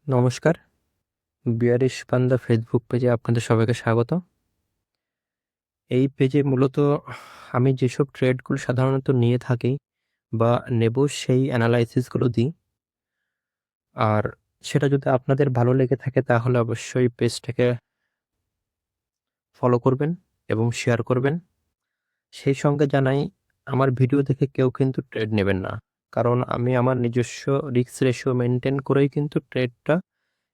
নমস্কার, bearish পান্দা Facebook পেজে আপনাদের সবাইকে স্বাগত। এই পেজে মূলত আমি যেসব ট্রেডগুলো সাধারণত নিয়ে থাকি বা নেব সেই অ্যানালাইসিসগুলো দিই। আর সেটা যদি আপনাদের ভালো লেগে থাকে তাহলে অবশ্যই পেজটাকে ফলো করবেন এবং শেয়ার করবেন। সেই সঙ্গে জানাই, আমার ভিডিও দেখে কেউ কিন্তু ট্রেড নেবেন না, কারণ আমি আমার নিজস্ব রিস্ক রেশিও মেনটেন করেই কিন্তু ট্রেডটা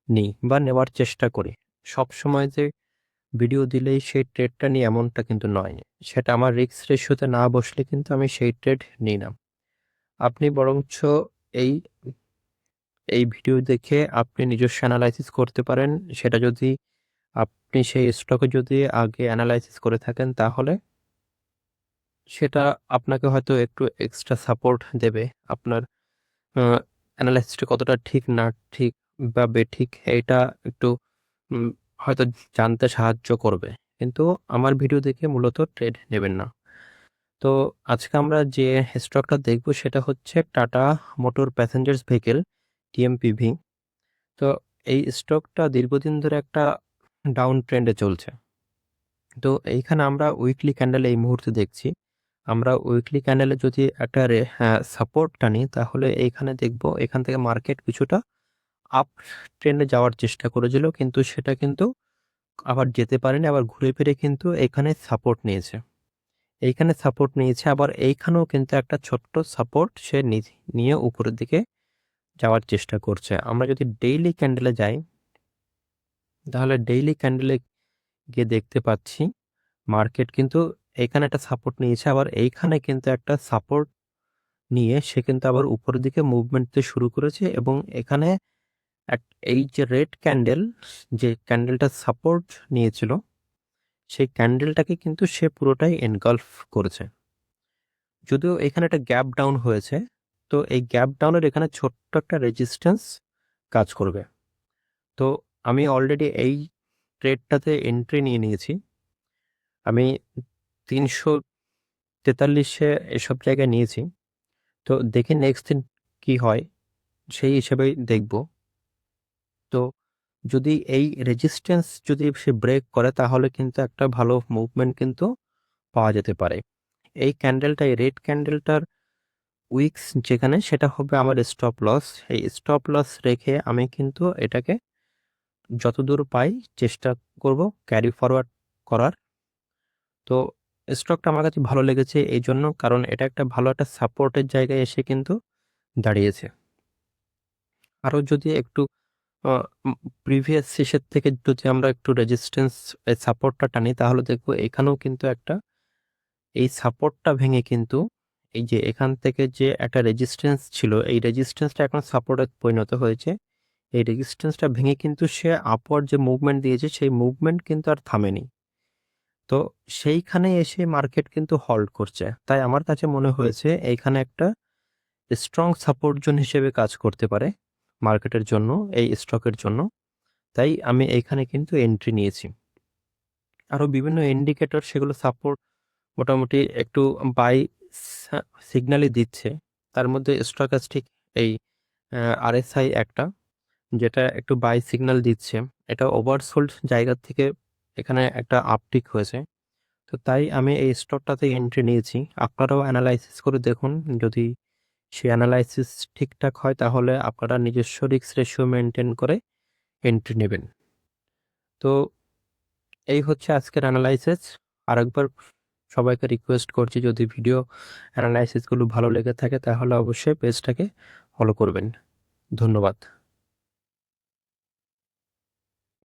নিই বা নেওয়ার চেষ্টা করি। সবসময় যে ভিডিও দিলেই সেই ট্রেডটা নিই এমনটা কিন্তু নয়। সেটা আমার রিস্ক রেশিওতে না বসলে কিন্তু আমি সেই ট্রেড নিই না। আপনি বরঞ্চ এই এই ভিডিও দেখে আপনি নিজস্ব অ্যানালাইসিস করতে পারেন। সেটা যদি আপনি সেই স্টকে যদি আগে অ্যানালাইসিস করে থাকেন তাহলে সেটা আপনাকে হয়তো একটু এক্সট্রা সাপোর্ট দেবে। আপনার অ্যানালাইসিসটা কতটা ঠিক না ঠিক বা বেঠিক এইটা একটু উম হয়তো জানতে সাহায্য করবে। কিন্তু আমার ভিডিও দেখে মূলত ট্রেড নেবেন না। তো আজকে আমরা যে স্টকটা দেখব সেটা হচ্ছে টাটা মোটর প্যাসেঞ্জার্স ভেহিকেল, টিএমপিভি। তো এই স্টকটা দীর্ঘদিন ধরে একটা ডাউন ট্রেন্ডে চলছে। তো এইখানে আমরা উইকলি ক্যান্ডেল এই মুহূর্তে দেখছি। আমরা উইকলি ক্যান্ডেলে যদি একটা সাপোর্ট টানি তাহলে এইখানে দেখব এখান থেকে মার্কেট কিছুটা আপ ট্রেন্ডে যাওয়ার চেষ্টা করেছিল, কিন্তু সেটা কিন্তু আবার যেতে পারেনি, আবার ঘুরে ফিরে কিন্তু এখানে সাপোর্ট নিয়েছে। এইখানে সাপোর্ট নিয়েছে, আবার এইখানেও কিন্তু একটা ছোট্ট সাপোর্ট সে নিয়ে উপরের দিকে যাওয়ার চেষ্টা করছে। আমরা যদি ডেইলি ক্যান্ডেলে যাই তাহলে ডেইলি ক্যান্ডেলে গিয়ে দেখতে পাচ্ছি মার্কেট কিন্তু এখানে একটা সাপোর্ট নিয়েছে, আবার এইখানে কিন্তু একটা সাপোর্ট নিয়ে সে কিন্তু আবার উপরের দিকে মুভমেন্ট দিতে শুরু করেছে এবং এখানে এই যে রেড ক্যান্ডেল, যে ক্যান্ডেলটা সাপোর্ট নিয়েছিল সেই ক্যান্ডেলটাকে কিন্তু সে পুরোটাই এনগলফ করেছে। যদিও এখানে একটা গ্যাপ ডাউন হয়েছে, তো এই গ্যাপ ডাউনের এখানে ছোট্ট একটা রেজিস্ট্যান্স কাজ করবে। তো আমি অলরেডি এই ট্রেডটাতে এন্ট্রি নিয়ে নিয়েছি। আমি 343-এ এসব জায়গায় নিয়েছি। তো দেখি নেক্সট দিন কি হয়, সেই হিসেবেই দেখব। তো যদি এই রেজিস্ট্যান্স যদি সে ব্রেক করে তাহলে কিন্তু একটা ভালো মুভমেন্ট কিন্তু পাওয়া যেতে পারে। এই ক্যান্ডেলটা, এই রেড ক্যান্ডেলটার উইকস যেখানে, সেটা হবে আমার স্টপ লস। এই স্টপ লস রেখে আমি কিন্তু এটাকে যতদূর পাই চেষ্টা করব ক্যারি ফরওয়ার্ড করার। তো স্টকটা আমার কাছে ভালো লেগেছে এই জন্য, কারণ এটা একটা ভালো একটা সাপোর্টের জায়গায় এসে কিন্তু দাঁড়িয়েছে। আরও যদি একটু প্রিভিয়াস শেষের থেকে যদি আমরা একটু রেজিস্ট্যান্স সাপোর্টটা টানি তাহলে দেখবো এখানেও কিন্তু একটা এই সাপোর্টটা ভেঙে কিন্তু এই যে এখান থেকে যে একটা রেজিস্ট্যান্স ছিল এই রেজিস্ট্যান্সটা এখন সাপোর্টে পরিণত হয়েছে। এই রেজিস্ট্যান্সটা ভেঙে কিন্তু সে আপওয়ার্ড যে মুভমেন্ট দিয়েছে সেই মুভমেন্ট কিন্তু আর থামেনি। তো সেইখানে এসে মার্কেট কিন্তু হল্ড করছে, তাই আমার কাছে মনে হয়েছে এইখানে একটা স্ট্রং সাপোর্ট জোন হিসেবে কাজ করতে পারে মার্কেটের জন্য, এই স্টকের জন্য। তাই আমি এইখানে কিন্তু এন্ট্রি নিয়েছি। আরও বিভিন্ন ইন্ডিকেটর সেগুলো সাপোর্ট মোটামুটি একটু বাই সিগন্যালই দিচ্ছে। তার মধ্যে স্টকাস্টিক এই আরএসআই একটা, যেটা একটু বাই সিগন্যাল দিচ্ছে। এটা ওভারসোল্ড জায়গা থেকে এখানে একটা আপটিক হয়েছে। তো তাই আমি এই স্টকটাতে এন্ট্রি নিয়েছি। আপনারাও অ্যানালাইসিস করে দেখুন, যদি সেই অ্যানালাইসিস ঠিকঠাক হয় তাহলে আপনারা নিজস্ব রিস্ক রেশিও মেনটেন করে এন্ট্রি নেবেন। তো এই হচ্ছে আজকের অ্যানালাইসিস। আরেকবার সবাইকে রিকোয়েস্ট করছি, যদি ভিডিও অ্যানালাইসিসগুলো ভালো লেগে থাকে তাহলে অবশ্যই পেজটাকে ফলো করবেন। ধন্যবাদ।